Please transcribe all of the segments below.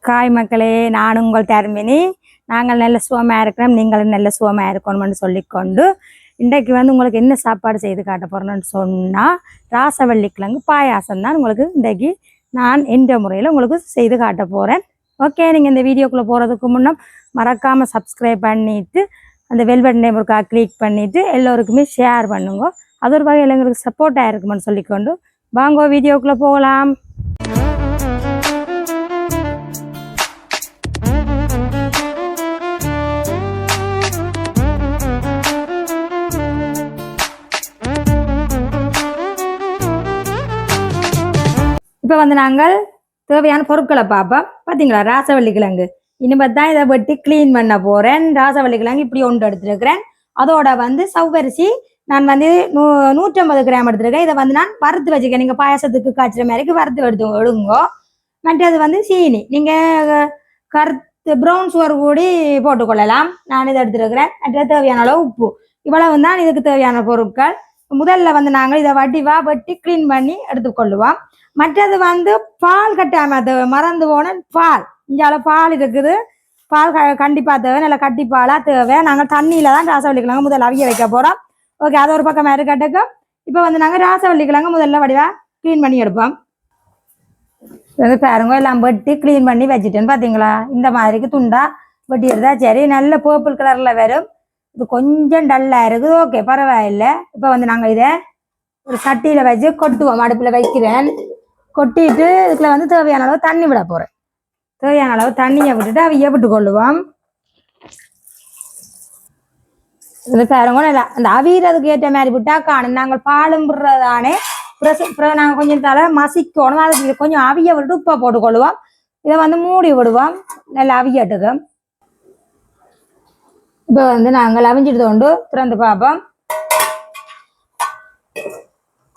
காய் மக்களே, நான் உங்கள் தர்மினி. நாங்கள் நல்ல சுகமாக இருக்கிறோம், நீங்களும் நல்ல சுகமாக இருக்கணும்னு சொல்லிக்கொண்டு இன்றைக்கு உங்களுக்கு என்ன சாப்பாடு செய்து காட்ட போகிறேன்னு சொன்னால் ராசவள்ளிக்கிழங்கு பாயாசம் தான் உங்களுக்கு இன்றைக்கு நான் என்ற முறையில் உங்களுக்கு செய்து காட்ட போகிறேன். ஓகே, நீங்கள் இந்த வீடியோக்குள்ளே போகிறதுக்கு முன்னே மறக்காமல் சப்ஸ்கிரைப் பண்ணிவிட்டு அந்த பெல் பட்டனை ஒருக்கா கிளிக் பண்ணிவிட்டு எல்லோருக்குமே ஷேர் பண்ணுங்க. அது ஒரு வகையில் எங்களுக்கு சப்போர்ட்டாக இருக்குமென்னு சொல்லிக்கொண்டு வாங்க வீடியோக்குள்ளே போகலாம். இப்போ நாங்கள் தேவையான பொருட்களை பார்ப்போம். பார்த்தீங்களா, ராசவள்ளிக்கிழங்கு இனிமேல் தான் இதை வெட்டி க்ளீன் பண்ண போகிறேன். ராசவள்ளிக்கிழங்கு இப்படி ஒன்று எடுத்துருக்கிறேன். அதோட சவ்வரிசி நான் 150 கிராம் எடுத்துருக்கேன். இதை நான் வறுத்து வச்சுக்கேன். நீங்கள் பாயசத்துக்கு காய்ச்சுற மாதிரிக்கு வறுத்து எடுங்கோ. மற்றது சீனி நீங்கள் கருத்து ப்ரௌன் சுகர் கூடி போட்டுக்கொள்ளலாம். நான் இதை எடுத்துருக்கிறேன். மற்றது தேவையான அளவு உப்பு. இவ்வளவு தான் இதுக்கு தேவையான பொருட்கள். முதல்ல நாங்கள் இதை வெட்டி க்ளீன் பண்ணி எடுத்துக்கொள்ளுவோம். மற்றது பால் கட்டாம மறந்து போன பால். இங்கால பால் இருக்குது. பால் கண்டிப்பா தேவை, நல்ல கட்டி பாலா தேவை. நாங்கள் தண்ணியில தான் ராசவள்ளிக்கிழங்கு முதல்ல அவிய வைக்க போறோம். ஓகே, அது ஒரு பக்கம் இருக்கட்டும். இப்போ நாங்கள் ராசவள்ளிக்கிழங்கு முதல்ல வடிவா கிளீன் பண்ணி எடுப்போம். பாருங்க, எல்லாம் வெட்டி கிளீன் பண்ணி வச்சுட்டேன்னு பார்த்தீங்களா. இந்த மாதிரிக்கு துண்டா வெட்டி எடுத்தா சரி. நல்ல பர்பிள் கலர்ல வரும். இது கொஞ்சம் டல்லா இருக்குது. ஓகே, பரவாயில்லை. இப்போ நாங்கள் இதை ஒரு சட்டியில வச்சு கொட்டுவோம். அடுப்புல வைக்கிறேன். கொட்டிட்டு இதுக்குள்ள தேவையான அளவு தண்ணி விட போறேன். தேவையான அளவு தண்ணியை விட்டுட்டு அவைய விட்டு கொள்ளுவோம். இது பாருங்க, அந்த அவியறதுக்கு ஏற்ற மாதிரி விட்டா காணும். நாங்கள் பாலும் விடுறதானே நாங்கள் கொஞ்சம் தலை மசிக்கணும். அதுக்கு கொஞ்சம் அவிய விட்டு உப்பை போட்டுக்கொள்ளுவோம். இதை மூடி விடுவோம். நல்லா அவியட்டுக்கு. இப்போ நாங்கள் அவிஞ்சிட்டு கொண்டு திறந்து பார்ப்போம்.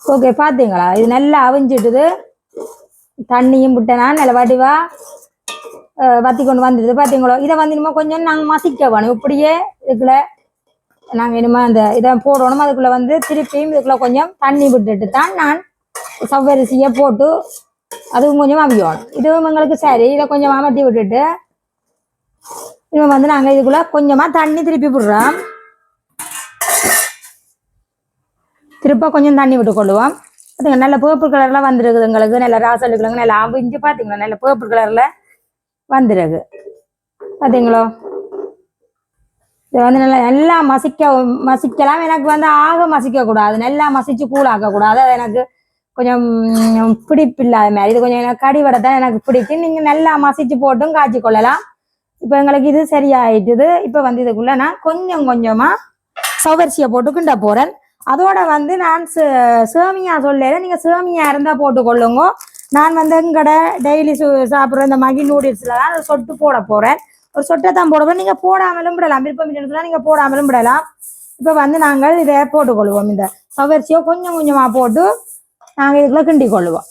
ஓகே, பார்த்தீங்களா, இது நல்லா அவிஞ்சிட்டுது. தண்ணியும் விட்டேனா நல்ல வடிவா வத்தி கொண்டு வந்துடுது. பார்த்தீங்களோ, இதை இனிமே கொஞ்சம் நாங்கள் மசிக்க வேணும். இப்படியே இதுக்குள்ள நாங்கள் இனிமே அந்த இதை போடணும். அதுக்குள்ள திருப்பியும் இதுக்குள்ள கொஞ்சம் தண்ணி விட்டுட்டு தான் நான் சவ்வரிசியை போட்டு அதுவும் கொஞ்சம் அவியணும். இதுவும் எங்களுக்கு சரி. இதை கொஞ்சம் அமர்த்தி விட்டுட்டு இனிமே நாங்கள் இதுக்குள்ள கொஞ்சமாக தண்ணி திருப்பி விடுறோம். திருப்ப கொஞ்சம் தண்ணி விட்டு கொள்ளுவோம். பார்த்தீங்க, நல்ல பர்பிள் கலர்ல வந்துருக்குது. எங்களுக்கு நல்ல ராசவள்ளிக்கிழங்கு நல்லா அவிஞ்சு பார்த்தீங்களா, நல்ல பர்பிள் கலர்ல வந்துருக்கு. பார்த்தீங்களோ, இது நல்லா எல்லாம் மசிக்கலாம். எனக்கு ஆக மசிக்க கூடாது, நல்லா மசிச்சு கூழாக்க கூடாது. அது எனக்கு கொஞ்சம் பிடிப்பு இல்லாத மாதிரி. இது கொஞ்சம் எனக்கு கடிவடை தான் எனக்கு பிடிக்கும். நீங்க நல்லா மசிச்சு போட்டும் காய்ச்சி கொள்ளலாம். இப்போ எங்களுக்கு இது சரியாயிட்டுது. இப்போ இதுக்குள்ள நான் கொஞ்சம் கொஞ்சமா சவ்வரிசியை போட்டு கிண்ட போறேன். அதோட நான் சேமியா சொல்ல, நீங்க சேமியா இருந்தா போட்டுக்கொள்ளுங்க. நான் எங்கட டெய்லி சாப்பிட்ற இந்த மகி நூடுல்ஸ்ல தான் சொட்டு போட போறேன். ஒரு சொட்டை தான் போட போறேன். நீங்க போடாமலும் விடலாம். விருப்பம் இல்லைன்னா நீங்க போடாமலும் விடலாம். இப்போ நாங்கள் இதை போட்டுக்கொள்வோம். இந்த சவ்வரிசியை கொஞ்சம் கொஞ்சமா போட்டு நாங்கள் இதுக்குள்ள கிண்டி கொள்ளுவோம்.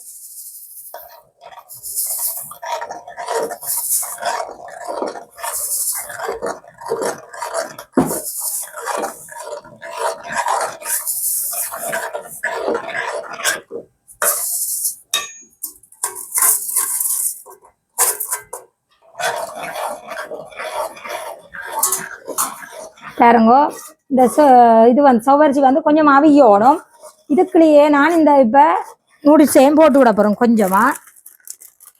பாருங்க, இந்த இது சவ்வரிசி கொஞ்சம் அவியணும். இதுக்குள்ளேயே நான் இந்த இப்போ நூடுல்ஸையும் போட்டு விட போகிறோம் கொஞ்சமாக.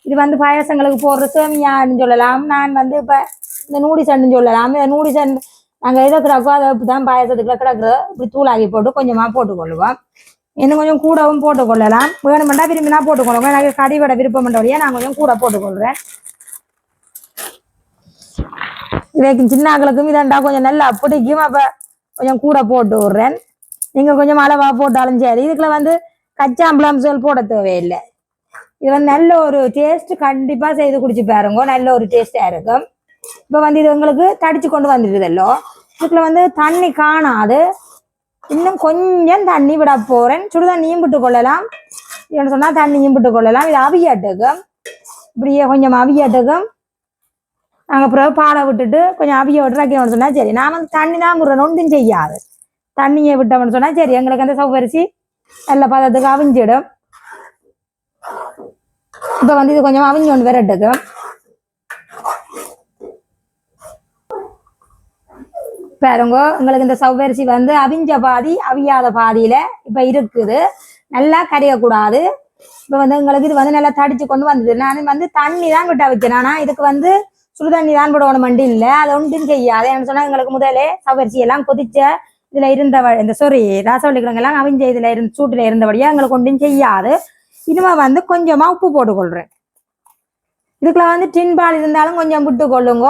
இது பாயசங்களுக்கு போடுற சேமியான்னு சொல்லலாம். நான் இப்போ இந்த நூடுல்ஸ்ன்னு சொல்லலாம். இந்த நூடுல்ஸ் நாங்கள் எதை கிடக்கோ அதை தான் பாயசத்துக்குள்ள கிடக்குற இப்படி தூளாகி போட்டு கொஞ்சமாக போட்டுக்கொள்ளுவோம். இன்னும் கொஞ்சம் கூடவும் போட்டுக்கொள்ளலாம். வேணுமெண்டா விரும்பினா போட்டுக்கொள்ளுவோம். எனக்கு கடிவடை விருப்பம் பண்ணுறவரையே நான் கொஞ்சம் கூட போட்டுக்கொள்கிறேன். இதைக்கு சின்ன ஆக்களுக்கும் இதண்டா கொஞ்சம் நல்லா பிடிக்கும். அப்போ கொஞ்சம் கூட போட்டு விடுறேன். நீங்கள் கொஞ்சம் அளவா போட்டாலும் சரி. இதுக்குள்ள கச்சாம்பழம் போட தேவையில்லை. இது நல்ல ஒரு டேஸ்ட். கண்டிப்பாக செய்து குடிச்சு பாருங்க, நல்ல ஒரு டேஸ்டாக இருக்கும். இப்போ இது எங்களுக்கு தடிச்சு கொண்டு வந்துடுதல்லோ. இதுக்குள்ள தண்ணி காணாது. இன்னும் கொஞ்சம் தண்ணி விட போறேன். சுடுதண்ணியும் விட்டு கொள்ளலாம். என்ன சொன்னா தண்ணியும் விட்டு கொள்ளலாம். இது அவியாட்டுக்கும் இப்படியே கொஞ்சம் அவியாட்டுக்கும் நாங்கள் பிறகு பாலை விட்டுட்டு கொஞ்சம் அவிய விட்டு வைக்கணும்னு சொன்னால் சரி. நான் வந்து தண்ணி தான் முடுறேன், ஒன்றும் செய்யாது. தண்ணியை விட்டோம்னு சொன்னால் சரி, எங்களுக்கு அந்த சவ்வரிசி நல்ல பதத்துக்கு அவிஞ்சிடும். இப்போ வந்து இது கொஞ்சம் அவிஞ்சு கொண்டு வரட்டுக்கு. பாருங்க, உங்களுக்கு இந்த சவ்வரிசி வந்து அவிஞ்ச பாதி அவியாத பாதியில இப்போ இருக்குது. நல்லா கரையக்கூடாது. இப்போ வந்து எங்களுக்கு இது வந்து நல்லா தடிச்சு கொண்டு வந்தது. நான் வந்து தண்ணி தான் விட்டு அவிச்சேன். ஆனால் இதுக்கு வந்து சுடு தண்ணி தான் போடணும் மண்டி இல்லை, அதை ஒன்றும் செய்யாது. ஏன்னு சொன்னால் எங்களுக்கு முதலே சவ்வரிசி எல்லாம் கொதிச்ச இதில் இருந்த இந்த ராசவள்ளி கிழங்கு எல்லாம் அவிஞ்ச இதில் சூட்டில் இருந்தபடியாக எங்களுக்கு ஒன்றும் செய்யாது. இனிமே வந்து கொஞ்சமாக உப்பு போட்டுக்கொள்கிறேன். இதுக்குள்ள வந்து டின் பால் இருந்தாலும் கொஞ்சம் விட்டு கொள்ளுங்க,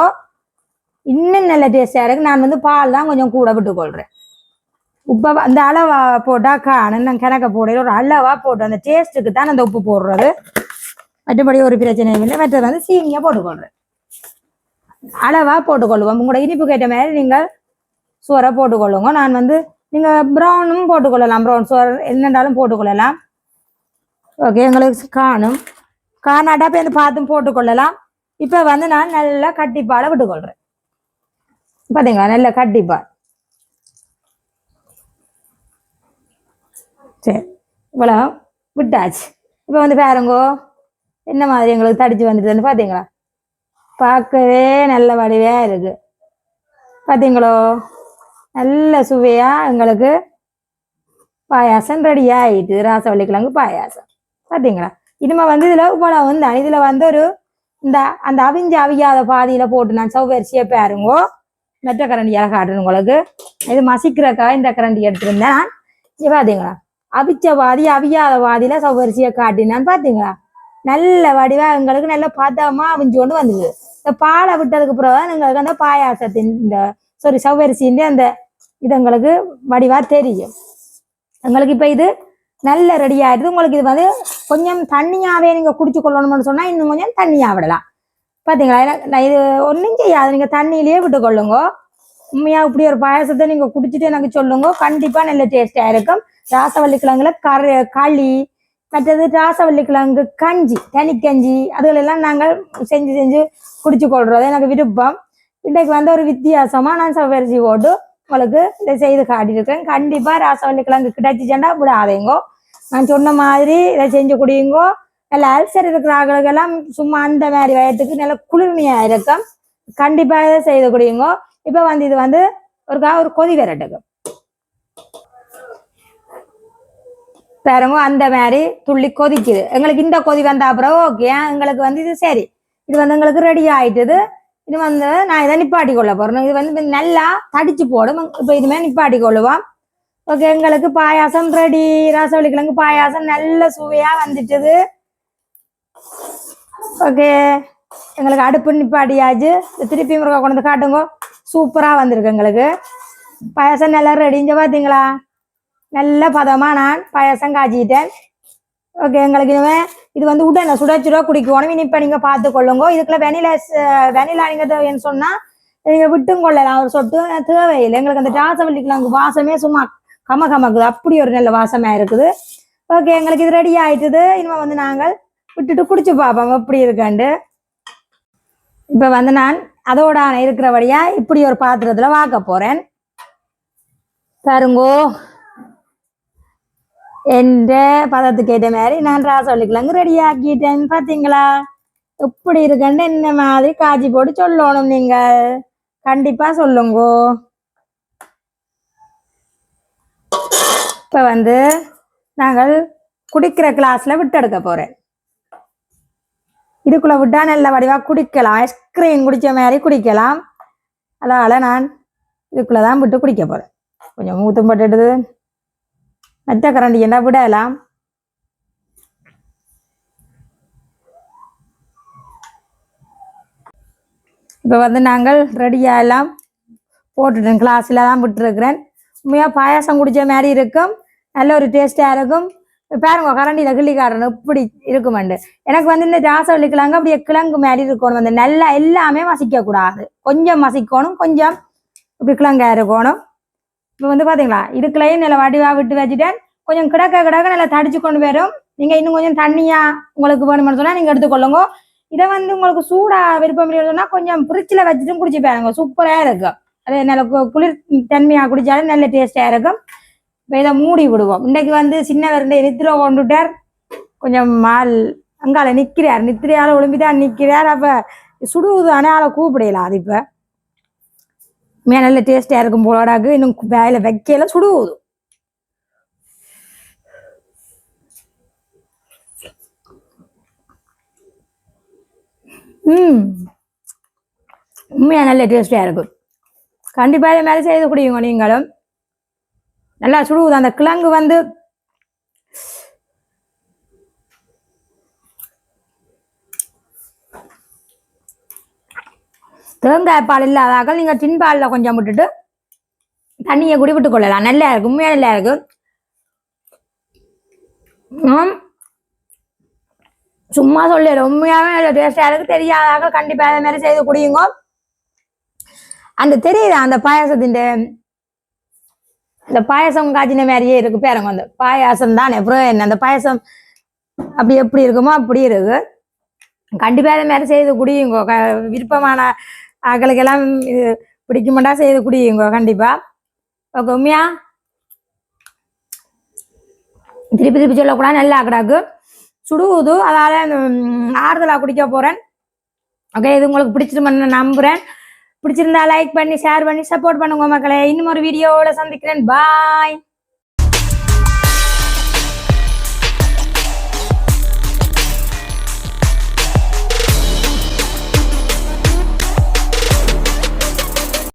இன்னும் நல்ல டேஸ்டாக இருக்கு. நான் வந்து பால் தான் கொஞ்சம் கூட விட்டுக்கொள்கிறேன். உப்பை அந்த அளவா போட்டால் நான் கிணக்க போடையில் ஒரு அளவா போட்டு அந்த டேஸ்ட்டுக்கு தான் அந்த உப்பு போடுறது. மற்றபடி ஒரு பிரச்சனையும் இல்லை. மற்றது வந்து சீனியாக போட்டுக்கொள்கிறேன். அளவா போட்டுக்கொள்ளுவோம். உங்களோட இனிப்புக்கு ஏற்ற மாதிரி நீங்கள் சுவரை போட்டுக்கொள்ளுங்க. நான் வந்து நீங்கள் ப்ரௌனும் போட்டுக்கொள்ளலாம், ப்ரௌன் சுவர் என்னென்றாலும் போட்டுக்கொள்ளலாம். ஓகே, எங்களுக்கு காணாட்டா இப்போ வந்து பார்த்தும் போட்டுக்கொள்ளலாம். இப்போ வந்து நான் நல்லா கட்டிப்பாலை விட்டுக்கொள்கிறேன். பார்த்தீங்களா, நல்ல கட்டிப்பால். சரி, இவ்வளோ விட்டாச்சு. இப்போ வந்து பாருங்கோ என்ன மாதிரி எங்களுக்கு தடிச்சு வந்துட்டுன்னு பார்த்தீங்களா. பார்க்கவே நல்ல வடிவாக இருக்கு. பார்த்தீங்களோ, நல்ல சுவையாக எங்களுக்கு பாயாசம் ரெடி ஆகிட்டு. ராசவள்ளி கிழங்கு பாயாசம் பார்த்தீங்களா. இனிமே வந்து இதில் இவ்வளோ வந்து இதில் வந்து ஒரு அந்த அவியாத பாதியில் போட்டு நான் சவ்வரிசியை பாருங்கோ. மெட்ட கரண்டியால் காட்டுறேன் உங்களுக்கு. இது மசிக்கிறக்காக இந்த கரண்டி எடுத்துருந்தேன். இங்கே பார்த்தீங்களா, அவிச்ச பாதி அவியாத பாதியில் சவ்வரிசியை காட்டினான்னு பார்த்தீங்களா. நல்ல வடிவாக எங்களுக்கு நல்ல பதமாக அவிஞ்சு கொண்டு வந்தது. இந்த பாலை விட்டதுக்கு பிறகு எங்களுக்கு அந்த பாயாசத்தின் சவ்வரிசின்ற அந்த இது எங்களுக்கு வடிவாக தெரியும். எங்களுக்கு இப்போ இது நல்ல ரெடி ஆகிடுது. உங்களுக்கு இது வந்து கொஞ்சம் தண்ணியாகவே நீங்கள் குடிச்சு கொள்ளணும்னு சொன்னால் இன்னும் கொஞ்சம் தண்ணியாக விடலாம். பார்த்தீங்களா, நான் இது ஒன்றும் செய்யாது, நீங்கள் தண்ணியிலேயே விட்டு கொள்ளுங்க. உண்மையாக இப்படி ஒரு பாயாசத்தை நீங்கள் குடிச்சிட்டு எனக்கு சொல்லுங்க, கண்டிப்பாக நல்ல டேஸ்டாக இருக்கும். ராசவள்ளி கிழங்குல களி, மற்றது ராசவள்ளி கிழங்கு கஞ்சி, தனிக்கஞ்சி, அதுகளெல்லாம் நாங்கள் செஞ்சு குடிச்சு கொள்றது எனக்கு விருப்பம். இன்றைக்கு வந்து ஒரு வித்தியாசமாக நான் சவ்வரிசி போட்டு உங்களுக்கு இதை செய்து காட்டியிருக்கேன். கண்டிப்பாக ராசவள்ளி கிழங்கு கிடைச்சிச்சேன்டா விடாதீங்கோ. நான் சொன்ன மாதிரி இதை செஞ்சு குடியுங்கோ. நல்ல அல்சர் இருக்கிற ஆளுக்கெல்லாம் சும்மா அந்த மாதிரி வயத்துக்கு நல்ல குளிர்மையாக இருக்கும். கண்டிப்பாக இதை செய்து குடியுங்கோ. இப்போ வந்து இது வந்து ஒரு கொதி வரட்டுக்கு பாருங்க. அந்த மாதிரி துள்ளி கொதிக்குது. எங்களுக்கு இந்த கொதி வந்த அப்புறம் ஓகே, எங்களுக்கு வந்து இது சரி, இது வந்து எங்களுக்கு ரெடி ஆயிட்டுது. இது வந்து நான் இதை நிப்பாட்டி கொள்ள போறேன். இது வந்து நல்லா தடிச்சு போடும். இப்போ இதுமே நிப்பாட்டி கொள்ளுவோம். ஓகே, எங்களுக்கு பாயாசம் ரெடி. ராசவள்ளி கிழங்கு பாயாசம் நல்ல சுவையா வந்துட்டுது. ஓகே, எங்களுக்கு அடுப்பு நிப்பாட்டியாச்சு. திருப்பி முருகா கொண்டு வந்து காட்டுங்க. சூப்பராக வந்திருக்கு எங்களுக்கு பாயாசம் நல்லா ரெடிஞ்ச பார்த்தீங்களா. நல்ல பதமாக நான் பாயாசம் காய்ச்சிட்டேன். ஓகே, எங்களுக்கு இது வந்து உடனே சுடச்சுட குடிக்கணும். இனி இப்போ நீங்கள் பார்த்து கொள்ளுங்க. இதுக்குள்ள வெனிலா நீங்கள் தேவைன்னு சொன்னால் நீங்கள் விட்டும் கொள்ளலாம். ஒரு சொட்டு தேவையில்லை. எங்களுக்கு அந்த ராசவள்ளி கிழங்கு வாசமே சும்மா கமக்குது. அப்படி ஒரு நல்ல வாசமாக இருக்குது. ஓகே, எங்களுக்கு இது ரெடி ஆயிட்டுது. இனிமேல் வந்து நாங்கள் விட்டுட்டு குடிச்சு பார்ப்போம் எப்படி இருக்காண்டு. இப்போ வந்து நான் அதோட இருக்கிறபடியா இப்படி ஒரு பாத்திரத்தில் வாக்க போகிறேன். பாருங்கோ, எந்த பதத்துக்கு ஏற்ற மாதிரி நான் ராசவள்ளி கிழங்கு ரெடி ஆக்கிட்டேன். பார்த்தீங்களா எப்படி இருக்குன்னு என்ன மாதிரி காய்ச்சி போட்டு சொல்லணும். நீங்கள் கண்டிப்பாக சொல்லுங்கோ. இப்போ வந்து நாங்கள் குடிக்கிற கிளாஸில் விட்டு எடுக்க போகிறேன். இதுக்குள்ளே விட்டால் நல்ல வடிவாக குடிக்கலாம். ஐஸ்கிரீம் குடித்த மாதிரி குடிக்கலாம். அதனால் நான் இதுக்குள்ளே தான் விட்டு குடிக்க போகிறேன். கொஞ்சம் மூத்தம் போட்டுடுது. மற்ற கரண்டி என்ன விடலாம். இப்போ வந்து நாங்கள் ரெடியாக எல்லாம் போட்டுட்டேன். கிளாஸில் தான் விட்டுருக்குறேன். உண்மையாக பாயாசம் குடித்த மாதிரி இருக்கும். நல்ல ஒரு டேஸ்டாக இருக்கும். பாருங்க, கரண்டியில் கிள்ளி காட்டுறேன் இப்படி இருக்குமெண்டு. எனக்கு வந்து இந்த ராசவள்ளி கிழங்கு அப்படியே கிழங்கு மாதிரி இருக்கணும். வந்து நல்லா எல்லாமே மசிக்கக்கூடாது. கொஞ்சம் மசிக்கணும், கொஞ்சம் இப்படி கிழங்கா இருக்கணும். இப்போ வந்து பார்த்தீங்களா, இதுக்குள்ளேயும் நல்ல வடிவாக விட்டு வச்சுட்டேன். கொஞ்சம் கிடக்க நல்லா தடிச்சு கொண்டு வரும். நீங்கள் இன்னும் கொஞ்சம் தண்ணியாக உங்களுக்கு வேணும்னு சொன்னால் நீங்கள் எடுத்துக்கொள்ளுங்க. இதை வந்து உங்களுக்கு சூடா விருப்பம் இல்லைன்னா கொஞ்சம் ஃப்ரிட்ஜில் வச்சுட்டும் குடிச்சு பாருங்க, சூப்பராக இருக்கும். அது நல்ல குளிர் தன்மையாக குடித்தாலும் நல்ல டேஸ்டாக இருக்கும். இப்போ இதை மூடி விடுவோம். இன்றைக்கு வந்து சின்னவர் நித்திர கொண்டுட்டார், கொஞ்சம் மால் அங்கால நிற்கிறார், நித்திரையால் ஒழும்பிதான் நிற்கிறார். அப்போ சுடுவது ஆனால் கூப்பிடலாம். அது இப்போ நல்ல டேஸ்டாக இருக்கும் போலடாக்கு. இன்னும் வேலை வைக்கல, சுடுவது. உண்மையாக நல்ல டேஸ்டாக இருக்கும். கண்டிப்பாக இது மாதிரி செய்து குடிங்க நீங்களும். நல்லா சுடுவது. அந்த கிழங்கு வந்து தேங்காய் பால் இல்லாதாக்கள் நீங்கள் டின்பாலில் கொஞ்சம் விட்டுட்டு தண்ணியை குடி விட்டு கொள்ளலாம். நல்லா இருக்கும், உண்மையாக நல்லா இருக்கும். சும்மா சொல்லிடு, உண்மையாகவே டேஸ்டாக இருக்குது. தெரியாதாக்கள் கண்டிப்பாக அதை மாதிரி செய்து குடியுங்க. அந்த தெரியுது அந்த பாயாசத்தின் இந்த பாயசம் காய்ச்சின மாதிரியே இருக்கு பேருங்க. அந்த பாயாசம் தானே, அப்புறம் என்ன அந்த பாயசம் அப்படி எப்படி இருக்குமோ அப்படி இருக்கு. கண்டிப்பாக அதை மாதிரி செய்து குடியுங்க. விருப்பமான ஆக்களுக்கெல்லாம் இது பிடிக்குமாட்டா செய்து குடியுங்க கண்டிப்பா. ஓகே, உண்மையா திருப்பி திருப்பி சொல்லக்கூடாது, நல்லா கிடாக்கு சுடுவது. அதால் ஆறுதலாக குடிக்க போகிறேன். ஓகே, இது உங்களுக்கு பிடிச்சிருமென்னு நம்புகிறேன். பிடிச்சிருந்தா லைக் பண்ணி ஷேர் பண்ணி சப்போர்ட் பண்ணுங்க மக்களே. இன்னும் ஒரு வீடியோவில் சந்திக்கிறேன். பாய்.